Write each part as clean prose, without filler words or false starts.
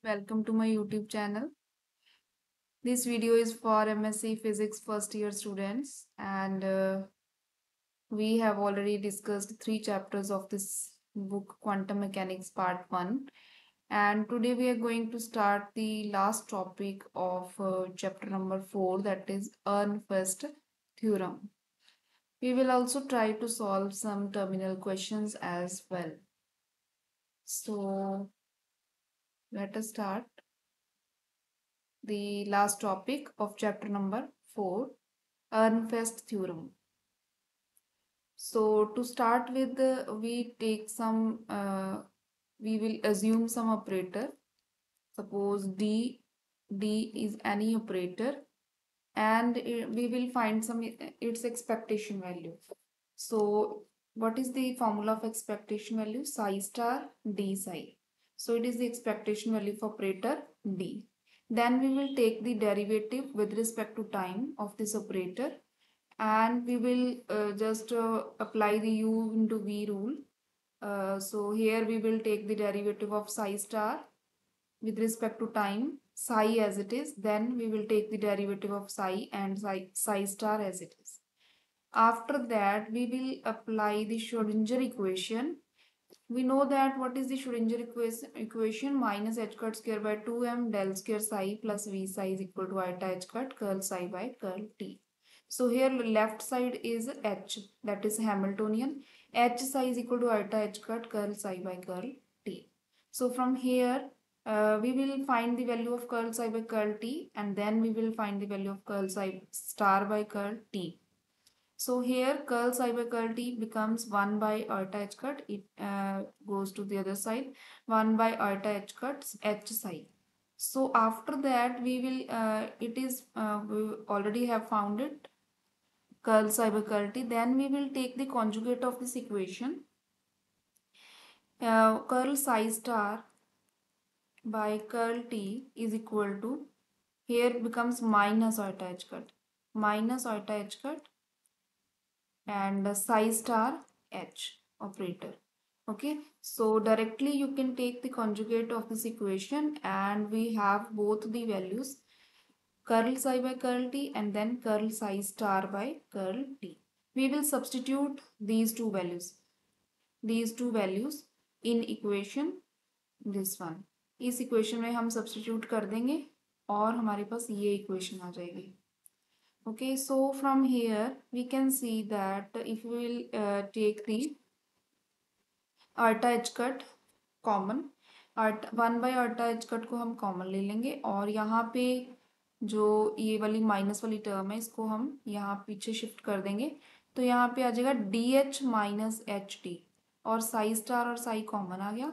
Welcome to my YouTube channel. This video is for MSc Physics first year students, and we have already discussed 3 chapters of this book, Quantum Mechanics Part 1. And today we are going to start the last topic of chapter number 4, that is Ehrenfest theorem. We will also try to solve some terminal questions as well. So let us start the last topic of chapter number 4, Ehrenfest theorem. So to start with, we will assume some operator. Suppose D is any operator, and we will find its expectation value. So what is the formula of expectation value? Psi star D psi. So it is the expectation value for operator D. Then we will take the derivative with respect to time of this operator, and we will just apply the U into V rule. So here we will take the derivative of psi star with respect to time, psi as it is. Then we will take the derivative of psi and psi star as it is. After that, we will apply the Schrodinger equation. We know that what is the Schrodinger equation? Minus h cut square by 2m del square psi plus v psi is equal to iota h cut curl psi by curl t. So here left side is h, that is Hamiltonian. H psi is equal to iota h cut curl psi by curl t. So from here we will find the value of curl psi by curl t, and then we will find the value of curl psi star by curl t. So here curl psi by curl t becomes 1 by iota h cut. It goes to the other side. 1 by iota h cut h psi. So after that we already have found it, curl psi by curl t. Then we will take the conjugate of this equation. Curl psi star by curl t is equal to, here becomes minus iota h cut. Minus iota h cut and psi star h operator. Okay, so directly you can take the conjugate of this equation, and we have both the values, curl psi by curl t and then curl psi star by curl t. We will substitute these two values in equation this one. इस equation में हम substitute कर देंगे और हमारे पास ये equation आ जाएगी. Okay, so from here we can see that if we will take the iota h cut common, 1 by iota h cut को हम कॉमन ले लेंगे, और यहाँ पे जो ये वाली माइनस वाली टर्म है इसको हम यहाँ पीछे शिफ्ट कर देंगे. तो यहाँ पे आ जाएगा D H minus H T, और साई स्टार और साई कॉमन आ गया.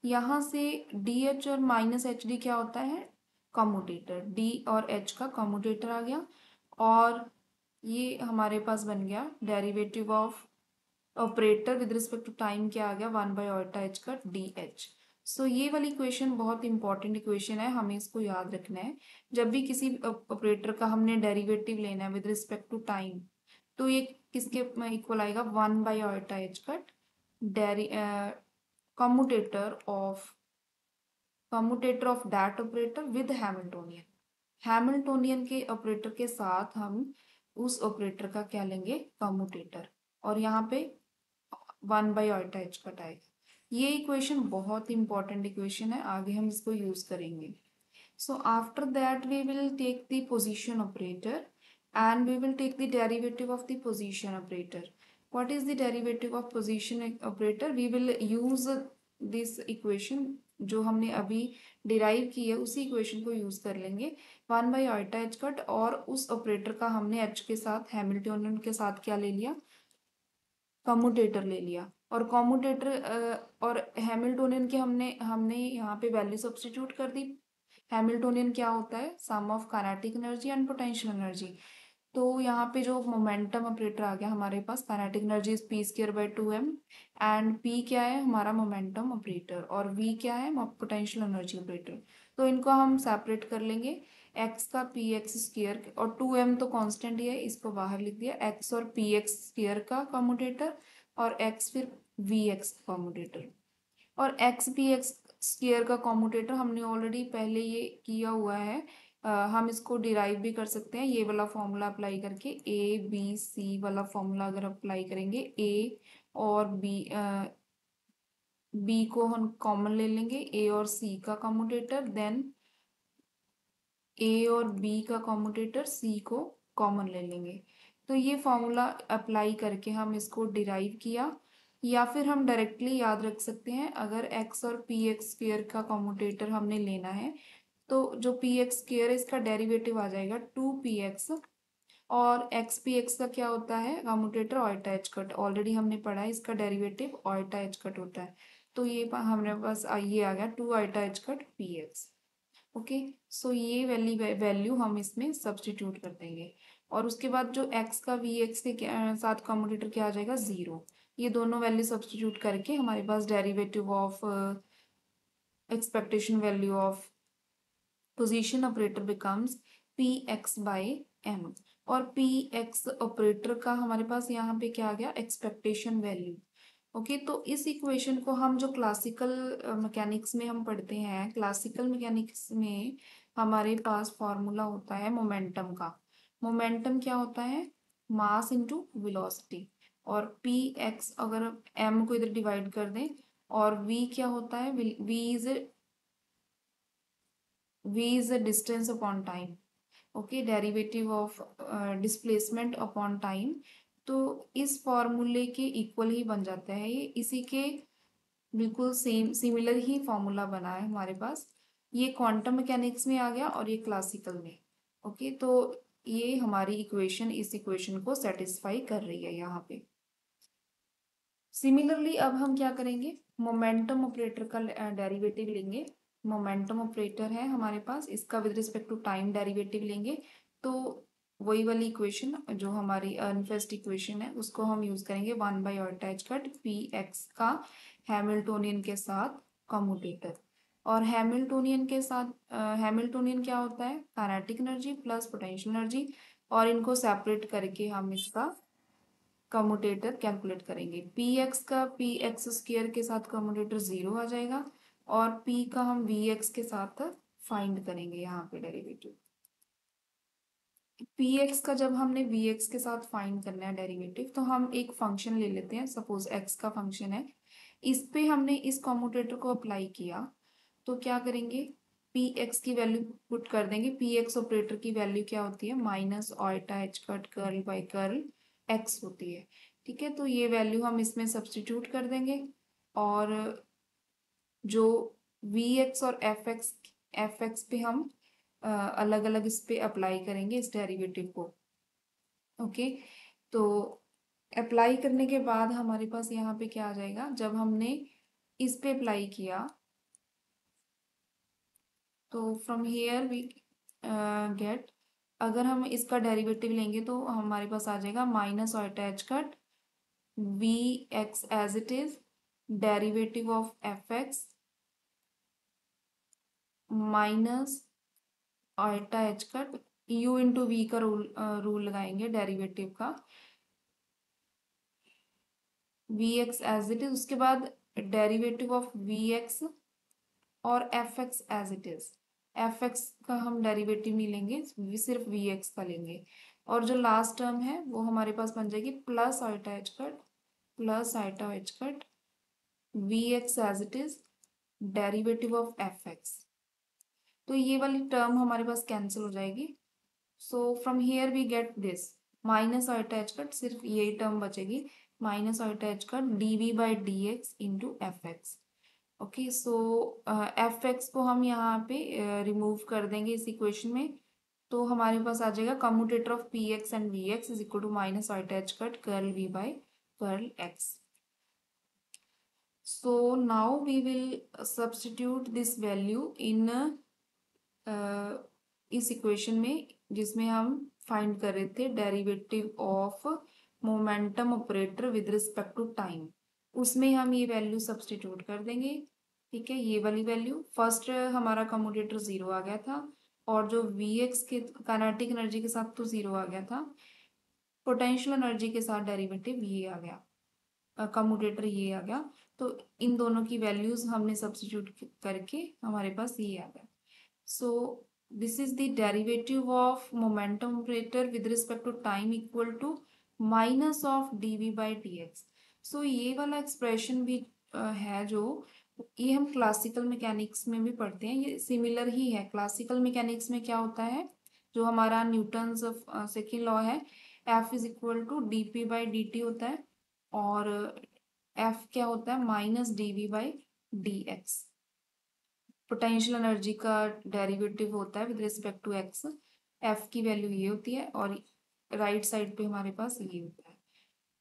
यहाँ से डी एच और माइनस एच डी क्या होता है? कॉम्यूटेटर. डी और एच का कॉम्यूटेटर आ गया, और ये हमारे पास बन गया derivative of operator with respect to time. क्या आ गया? 1 बाई ऑल्टा एच का डी एच. सो ये वाली इक्वेशन बहुत इंपॉर्टेंट इक्वेशन है, हमें इसको याद रखना है. जब भी किसी ऑपरेटर का हमने डेरिवेटिव लेना है विद रिस्पेक्ट टू टाइम, तो ये किसके इक्वल आएगा? 1 by iota H cut commutator of that operator with Hamiltonian. Hamiltonian के ऑपरेटर के साथ हम उस ऑपरेटर का क्या लेंगे? कॉम्यूटेटर. और यहाँ पे 1 बाई ऑल्टा एच कट आएगा. ये इक्वेशन बहुत इंपॉर्टेंट इक्वेशन है, आगे हम इसको यूज करेंगे. So after that we will take the position operator, and we will take the derivative of the position operator. What is the derivative of position operator? We will use this equation जो हमने अभी derive की है, उसी equation को use कर लेंगे. 1 by iota H cut, और उस ऑपरेटर का हमने एच के साथ, हैमिल्टोनियन के साथ क्या ले लिया? कॉम्यूटेटर ले लिया. और कॉम्यूटेटर और हैमिल्टोनियन के हमने यहाँ पे वैल्यू सब्स्टिट्यूट कर दी. हैमिल्टोनियन क्या होता है? Sum of kinetic energy and potential energy. तो यहाँ पे जो मोमेंटम ऑपरेटर आ गया हमारे पास, kinetic energy is p square by 2m, and p क्या है? हमारा मोमेंटम ऑपरेटर, और वी क्या है? Potential energy operator. तो इनको हम सेपरेट कर लेंगे. एक्स का पी एक्स स्क्वायर, और 2m तो कांस्टेंट ही है, इसको बाहर लिख दिया. एक्स और पी एक्स स्क्वायर का कॉम्यूटेटर, और एक्स फिर वी एक्स कॉम्यूटेटर. और एक्स पी एक्स स्फीयर का कॉम्यूटेटर हमने ऑलरेडी पहले ये किया हुआ है। हम इसको डिराइव भी कर सकते हैं, ये वाला फॉर्मूला अप्लाई करके। ए बी सी वाला फॉर्मूला अगर अप्लाई करेंगे, ए और बी को हम कॉमन ले लेंगे, ए और सी का कॉम्यूटेटर, देन ए और बी का कॉम्यूटेटर, सी को कॉमन ले लेंगे। तो ये फॉर्मूला अप्लाई करके हम इसको डिराइव किया, या फिर हम डायरेक्टली याद रख सकते हैं। अगर एक्स और पी एक्स स्क्वेयर का कॉम्यूटेटर हमने लेना है, तो जो पी एक्स स्क्वेयर है इसका डेरिवेटिव आ जाएगा 2px, और एक्स पी एक्स का क्या होता है commutator, iota H cut. Already हमने पढ़ा है इसका डेरिवेटिव ऑयटा एच कट होता है। तो ये हमारे पास ये आ गया 2 iota H cut p x. Okay, so ये वैल्यू हम इसमें सब्सटीट्यूट कर देंगे, और उसके बाद जो x का वी एक्स के साथ कॉम्यूटेटर क्या आ जाएगा, 0। ये दोनों वैल्यू सब्सटीट्यूट करके हमारे पास derivative of expectation value of position operator becomes p x by m, और पी एक्स ऑपरेटर का हमारे पास यहाँ पे क्या आ गया, एक्सपेक्टेशन वैल्यू। ओके, तो इस इक्वेशन को हम जो क्लासिकल मैकेनिक्स में हम पढ़ते हैं, क्लासिकल मैकेनिक्स में हमारे पास फॉर्मूला होता है मोमेंटम का। मोमेंटम क्या होता है, मास इनटू वेलोसिटी, और पी एक्स अगर एम को इधर डिवाइड कर दें, और वी क्या होता है, V is a distance upon time. Okay, derivative of displacement upon time. तो इस फॉर्मूले के इक्वल ही बन जाता है ये, इसी के बिल्कुल सेम सिमिलर ही फॉर्मूला बना है हमारे पास। ये क्वांटम मैकेनिक्स में आ गया और ये क्लासिकल में। ओके, तो ये हमारी इक्वेशन इस इक्वेशन को सेटिस्फाई कर रही है यहाँ पे। सिमिलरली अब हम क्या करेंगे, मोमेंटम ऑपरेटर का डेरिवेटिव लेंगे। मोमेंटम ऑपरेटर है हमारे पास, इसका with respect to time derivative लेंगे। तो वही वाली इक्वेशन जो हमारी अनफेस्ट इक्वेशन है उसको हम यूज करेंगे, 1/ऑर्टा एच कट पी एक्स का हैमिल्टोनियन के साथ कम्यूटेटर। और हैमिल्टोनियन के साथ हैमिल्टोनियन क्या होता है, kinetic energy plus potential energy, और इनको सेपरेट करके हम इसका कम्यूटेटर कैलकुलेट करेंगे। पी एक्स का पी एक्स स्क्वेयर के साथ कम्यूटेटर 0 आ जाएगा, और पी का हम वी एक्स के साथ फाइंड करेंगे यहाँ पे डेरिवेटिव। पी एक्स का जब हमने वी एक्स के साथ फाइंड करना है डेरिवेटिव, तो हम एक फंक्शन ले लेते हैं, सपोज एक्स का फंक्शन है, इस पे हमने इस कॉम्यूटेटर को अप्लाई किया। तो क्या करेंगे, पी एक्स की वैल्यू पुट कर देंगे। पी एक्स ऑपरेटर की वैल्यू क्या होती है, minus iota H cut curl by curl x होती है। ठीक है, तो ये वैल्यू हम इसमें सब्सटीट्यूट कर देंगे, और जो वी एक्स और एफ एक्स पे हम अलग अलग इस पे अप्लाई करेंगे इस डेरिवेटिव को। ओके, तो अप्लाई करने के बाद हमारे पास यहाँ पे क्या आ जाएगा, जब हमने इस पे अप्लाई किया, तो फ्रॉम हेयर वी गेट, अगर हम इसका डेरिवेटिव लेंगे तो हमारे पास आ जाएगा minus iota H cut V X as it is, derivative of F X minus iota H cut U into V का रूल लगाएंगे डेरिवेटिव का, V X as it is, उसके बाद डेरिवेटिव ऑफ वी एक्स और F X as it is. F X का हम derivative नहीं लेंगे, सिर्फ वी एक्स का लेंगे, और जो लास्ट टर्म है वो हमारे पास बन जाएगी plus iota H cut plus iota H cut V X as it is, derivative of F X. तो ये वाली टर्म हमारे पास कैंसिल हो जाएगी। So from here we get this minus iota H cut, सिर्फ यही टर्म बचेगी, minus iota H cut D V by D X into F X. Okay, so F X को हम यहाँ पे रिमूव कर देंगे इस इक्वेशन में, तो हमारे पास आ जाएगा commutator of P X and V X is equal to minus iota H cut curl V by curl X. So now we will substitute this value in इस इक्वेशन में, जिसमें हम फाइंड कर रहे थे derivative of momentum operator with respect to time, उसमें हम ये वैल्यू सब्सटीट्यूट कर देंगे। ठीक है, ये वाली वैल्यू, फर्स्ट हमारा कम्यूटेटर 0 आ गया था, और जो वी एक्स के काइनेटिक एनर्जी के साथ तो 0 आ गया था, पोटेंशियल एनर्जी के साथ डेरिवेटिव ये आ गया, कम्यूटेटर ये आ गया। तो इन दोनों की वैल्यूज हमने सब्स्टिट्यूट करके हमारे पास ये आ गया। So this is the derivative of momentum operator with respect to time equal to minus of dv by dx। So ये वाला एक्सप्रेशन भी है जो ये हम क्लासिकल मैकेनिक्स में भी पढ़ते हैं, ये सिमिलर ही है। क्लासिकल मैकेनिक्स में क्या होता है, जो हमारा न्यूटन्स सेकेंड लॉ है, F is equal to dp by dt होता है, और F क्या होता है, minus dv by dx। Potential energy का डेरिवेटिव होता है with respect to x, F की वैल्यू ये होती है, और राइट साइड पे हमारे पास ये होता है।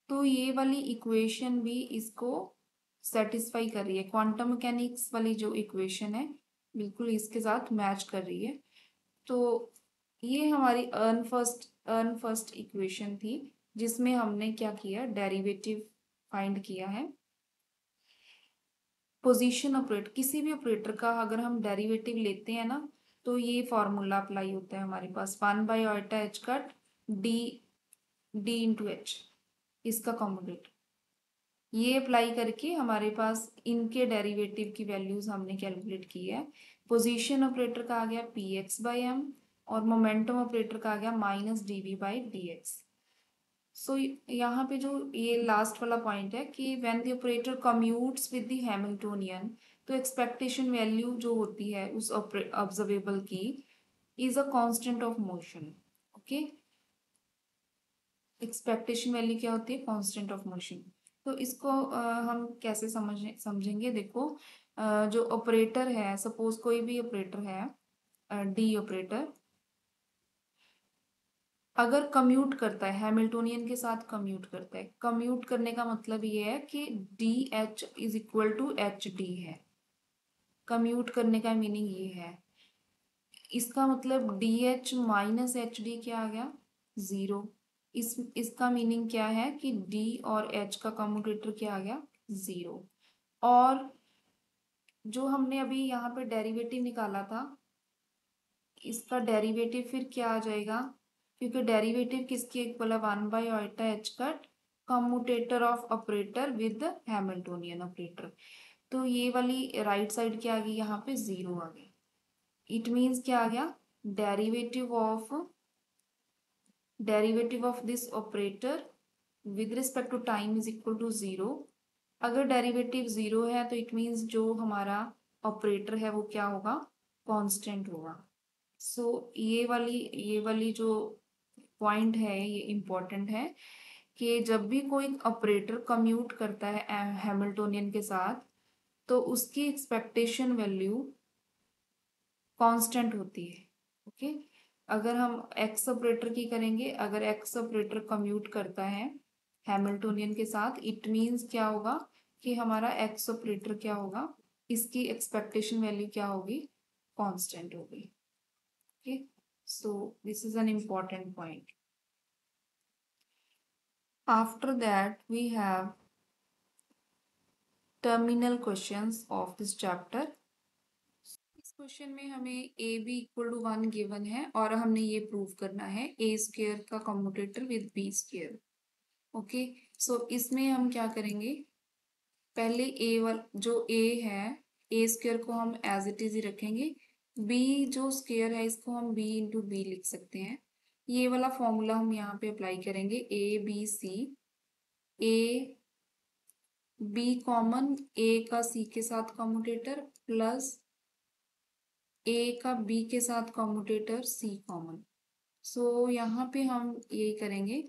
तो ये वाली इक्वेशन भी इसको सेटिस्फाई कर रही है, क्वांटम मैकेनिक्स वाली जो इक्वेशन है बिल्कुल इसके साथ मैच कर रही है। तो ये हमारी अर्न फर्स्ट इक्वेशन थी, जिसमें हमने क्या किया, डेरिवेटिव फाइंड किया है। पोजीशन ऑपरेटर, किसी भी ऑपरेटर का अगर हम डेरिवेटिव लेते हैं ना, तो ये फॉर्मूला अप्लाई होता है हमारे पास, 1/eta cut D into H, इसका कॉम्पोनेंट, ये अप्लाई करके हमारे पास इनके डेरिवेटिव की वैल्यूज हमने कैलकुलेट की है। पोजीशन ऑपरेटर का आ गया px/m, और मोमेंटम ऑपरेटर का आ गया माइनस dv बाई dx। सो यहाँ पे जो ये लास्ट वाला पॉइंट है कि when the operator commutes with the Hamiltonian, तो एक्सपेक्टेशन वैल्यू जो होती है उस ऑब्जर्वेबल की is a constant of motion. Okay, expectation value क्या होती है, कांस्टेंट ऑफ मोशन। तो इसको हम कैसे समझेंगे, देखो जो ऑपरेटर है, सपोज कोई भी ऑपरेटर है, डी ऑपरेटर, अगर कम्यूट करता है हैमिल्टोनियन के साथ, कम्यूट करता है, कम्यूट करने का मतलब ये है कि D H is equal to H D है। कम्यूट करने का मीनिंग ये है, इसका मतलब D H minus H D क्या आ गया, जीरो। इसका मीनिंग क्या है कि डी और एच का कम्यूटेटर क्या आ गया, जीरो। और जो हमने अभी यहाँ पे डेरिवेटिव निकाला था, इसका डेरिवेटिव फिर क्या आ जाएगा, क्योंकि डेरिवेटिव किसके इक्वल है, 1/eta cut commutator of operator with Hamiltonian operator. तो ये वाली राइट साइड क्या आ गई, यहाँ पे जीरो आ गई। इट मीन्स क्या आ गया, derivative of this operator with respect to time is equal to zero. अगर डेरिवेटिव जीरो है तो इट मीन्स जो हमारा ऑपरेटर है वो क्या होगा, कांस्टेंट होगा। सो ये वाली जो पॉइंट है ये इम्पोर्टेंट है, कि जब भी कोई ऑपरेटर कम्यूट करता है हैमिल्टोनियन के साथ, तो उसकी एक्सपेक्टेशन वैल्यू कांस्टेंट होती है। ओके, अगर हम एक्स ऑपरेटर की करेंगे, अगर एक्स ऑपरेटर कम्यूट करता है हैमिल्टोनियन के साथ, इट मीन्स क्या होगा कि हमारा एक्स ऑपरेटर क्या होगा, इसकी एक्सपेक्टेशन वैल्यू क्या होगी, कांस्टेंट होगी। Okay, so this is an important point. After that we have terminal questions of this chapter. इस क्वेश्चन में हमें a b equal to 1 given है, और हमने ये प्रूव करना है ए स्क्वेयर का commutator with b square. Okay, so इसमें हम क्या करेंगे, पहले ए वाला जो ए है, ए स्क्वेयर को हम एज इट इज ही रखेंगे, बी जो स्क्वेयर है इसको हम बी इंटू बी लिख सकते हैं। ये वाला फॉर्मूला हम यहाँ पे अप्लाई करेंगे, A B C, A B common, A का सी के साथ कम्यूटेटर, प्लस ए का बी के साथ कम्यूटेटर सी कॉमन। सो यहाँ पे हम ये करेंगे,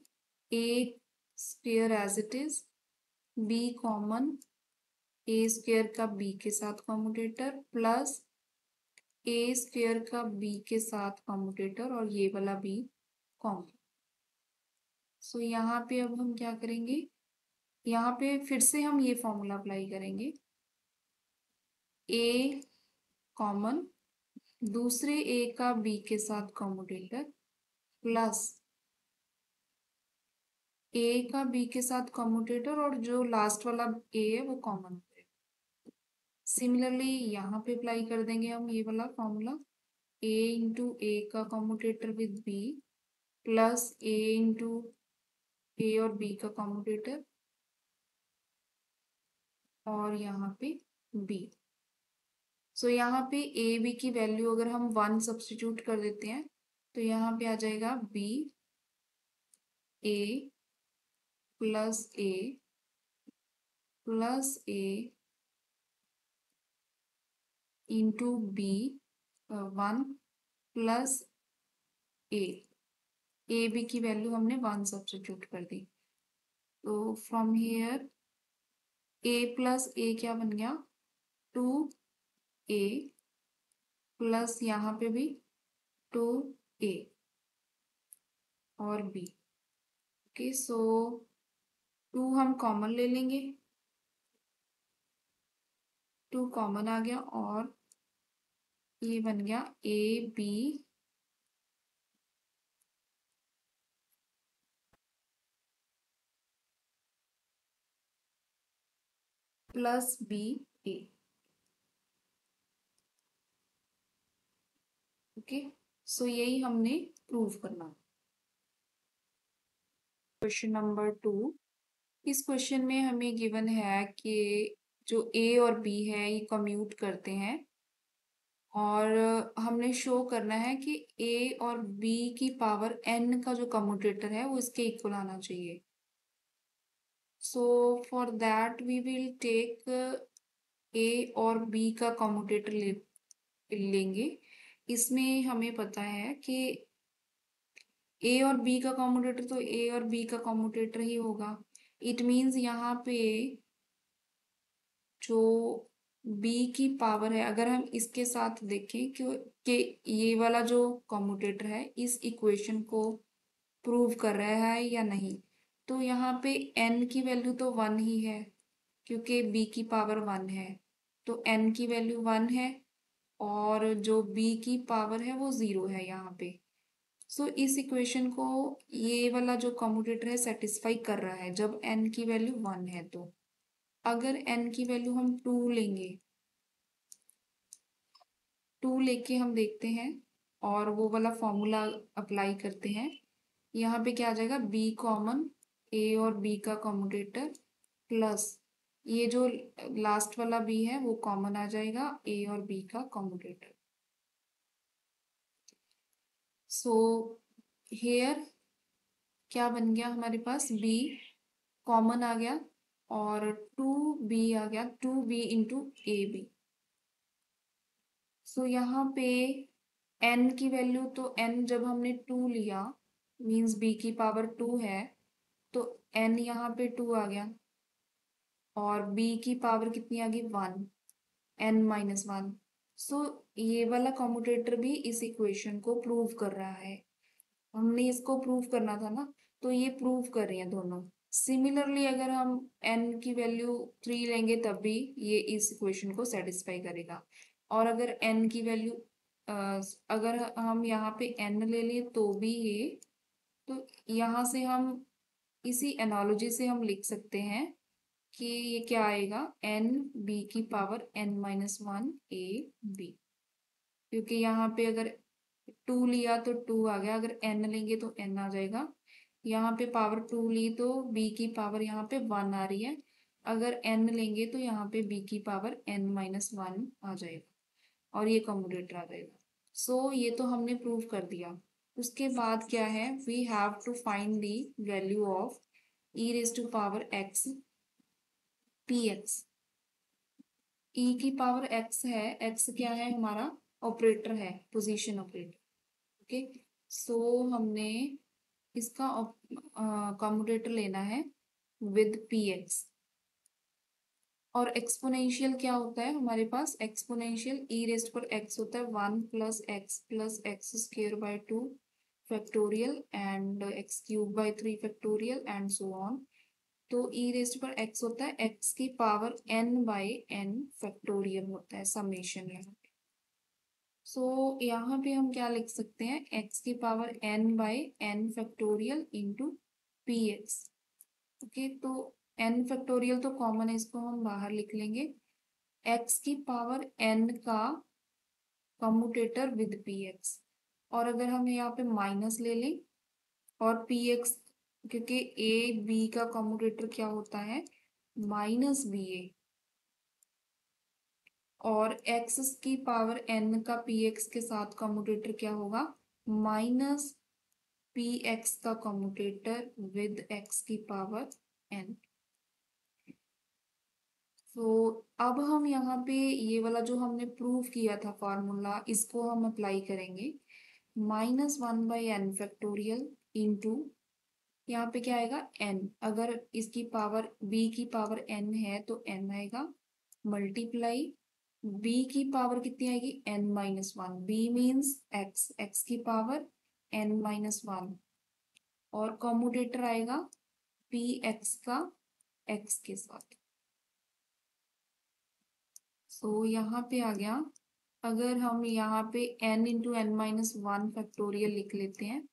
a square as it is, b common, a square का बी के साथ कम्यूटेटर, प्लस ए स्क्वेयर का बी के साथ कम्यूटेटर, और ये वाला बी कॉमन। सो यहाँ पे अब हम क्या करेंगे, यहाँ पे फिर से हम ये फॉर्मूला अप्लाई करेंगे, ए कॉमन, दूसरे ए का बी के साथ कम्यूटेटर, प्लस ए का बी के साथ कम्यूटेटर, और जो लास्ट वाला ए है वो कॉमन है। सिमिलरली यहाँ पे अप्लाई कर देंगे हम ये वाला फॉर्मूला, ए इंटू ए का commutator with b, plus A into a और बी का कम्यूटेटर, और यहाँ पे b। सो यहाँ पे ए बी की वैल्यू अगर हम 1 सब्स्टिट्यूट कर देते हैं तो यहाँ पे आ जाएगा b a plus A into B 1 plus A B की वैल्यू हमने 1 सब्स्टिट्यूट कर दी। तो from here A plus A क्या बन गया 2a प्लस यहाँ पे भी 2a और b। ओके, सो 2 हम कॉमन ले लेंगे, 2 कॉमन आ गया और ये बन गया a b plus b a. Okay, so यही हमने प्रूव करना। क्वेश्चन नंबर 2, इस क्वेश्चन में हमें गिवन है कि जो ए और बी है ये कम्यूट करते हैं और हमने शो करना है कि ए और बी की पावर n का जो कम्यूटेटर है वो इसके इक्वल आना चाहिए। So for that we will take A और बी का कम्यूटेटर लेंगे। इसमें हमें पता है कि ए और बी का कम्यूटेटर तो ए और बी का कम्यूटेटर ही होगा। इट मीन्स यहाँ पे जो b की पावर है, अगर हम इसके साथ देखें कि ये वाला जो कम्यूटेटर है इस इक्वेशन को प्रूव कर रहा है या नहीं, तो यहाँ पे n की वैल्यू तो 1 ही है क्योंकि b की पावर 1 है, तो n की वैल्यू 1 है और जो b की पावर है वो 0 है यहाँ पे। सो इस इक्वेशन को ये वाला जो कम्यूटेटर है सेटिस्फाई कर रहा है जब n की वैल्यू 1 है। तो अगर n की वैल्यू हम 2 लेंगे, 2 लेके हम देखते हैं और वो वाला फॉर्मूला अप्लाई करते हैं, यहाँ पे क्या आ जाएगा b कॉमन, a और b का कॉम्यूटेटर प्लस ये जो लास्ट वाला b है वो कॉमन आ जाएगा a और b का कॉम्यूटेटर। सो हेयर क्या बन गया हमारे पास, b कॉमन आ गया और 2b आ गया, 2b इंटू ए बी। सो यहाँ पे n की वैल्यू तो n जब हमने 2 लिया मीन्स b की पावर 2 है तो n यहाँ पे 2 आ गया और b की पावर कितनी आ गई 1, n माइनस 1। सो ये वाला कॉम्यूटेटर भी इस इक्वेशन को प्रूव कर रहा है। हमने इसको प्रूव करना था ना, तो ये प्रूव कर रहे हैं दोनों। सिमिलरली अगर हम n की वैल्यू 3 लेंगे तब भी ये इस इक्वेशन को सेटिस्फाई करेगा और अगर n की वैल्यू अगर हम यहाँ पे n ले लें तो भी ये, तो यहाँ से हम इसी एनालॉजी से हम लिख सकते हैं कि ये क्या आएगा n b की power n minus 1 a b, क्योंकि यहाँ पे अगर 2 लिया तो 2 आ गया, अगर n लेंगे तो n आ जाएगा। यहाँ पे पावर 2 ली तो b की पावर यहाँ पे 1 आ रही है, अगर n लेंगे तो यहाँ पे b की पावर n माइनस 1 आ जाएगा और ये कम्यूटेटर आ जाएगा। सो ये तो हमने प्रूव कर दिया। उसके बाद क्या है, we have to find the value of e raise to power x px। e की पावर x है, x क्या है हमारा ऑपरेटर है, पोजीशन ऑपरेटर। ओके, सो हमने इसका कम्यूटेटर लेना है विद px। और एक्सपोनेंशियल क्या होता है हमारे पास, एक्सपोनेंशियल e रेस्ट पर x होता है 1 plus x square by 2 factorial and x cube by 3 factorial and so on. तो e रेस्ट पर x होता है x की power n by n factorial होता है, समेशन है। सो यहाँ पे हम क्या लिख सकते हैं, x की power n by n factorial into P x. Okay, तो n फैक्टोरियल तो कॉमन है, इसको हम बाहर लिख लेंगे, x की पावर n का कम्यूटेटर विद पी एक्स। और अगर हम यहाँ पे माइनस ले लें और पी एक्स, क्योंकि ए बी का कम्यूटेटर क्या होता है माइनस बी ए, और x की पावर n का px के साथ कम्यूटेटर क्या होगा, माइनस px का कम्यूटेटर विद x की पावर n। तो अब हम यहाँ पे ये वाला जो हमने प्रूव किया था फॉर्मूला, इसको हम अप्लाई करेंगे। -1/n इंटू यहाँ पे क्या आएगा n, अगर इसकी पावर b की पावर n है तो n आएगा, मल्टीप्लाई b की पावर कितनी आएगी n-1, b मीन्स x की पावर n-1, और कॉम्यूटेटर आएगा px का x के साथ। सो यहाँ पे आ गया, अगर हम यहाँ पे n इंटू n-1 फैक्टोरियल लिख लेते हैं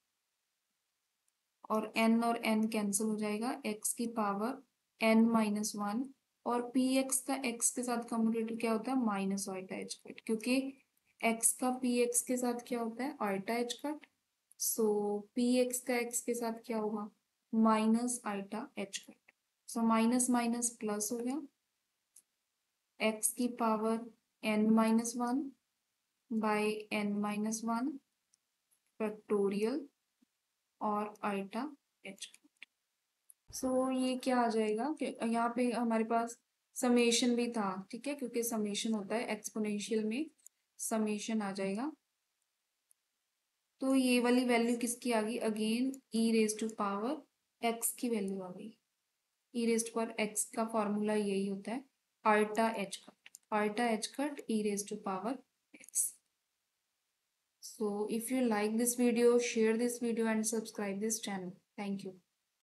और n और n कैंसिल हो जाएगा, x की पावर n-1, और px का x के साथ कम्यूटेटर क्या होता है माइनस आइटा एच कट, क्योंकि x का px के साथ क्या होता है iota H cut. So px का x के साथ क्या होगा minus iota H cut. So minus minus plus हो गया, x की power n-1 by n-1 factorial और आइटा एच। सो ये क्या आ जाएगा कि यहाँ पे हमारे पास समेशन भी था, ठीक है, क्योंकि समेशन होता है एक्सपोनेंशियल में, समेशन आ जाएगा। तो ये वाली वैल्यू किसकी आ गई, again E raise to power X की वैल्यू आ गई। E raise to power X का फॉर्मूला यही होता है, iota H cut, iota H cut E raise to power X. So if you like this video, share this video and subscribe this channel. Thank you.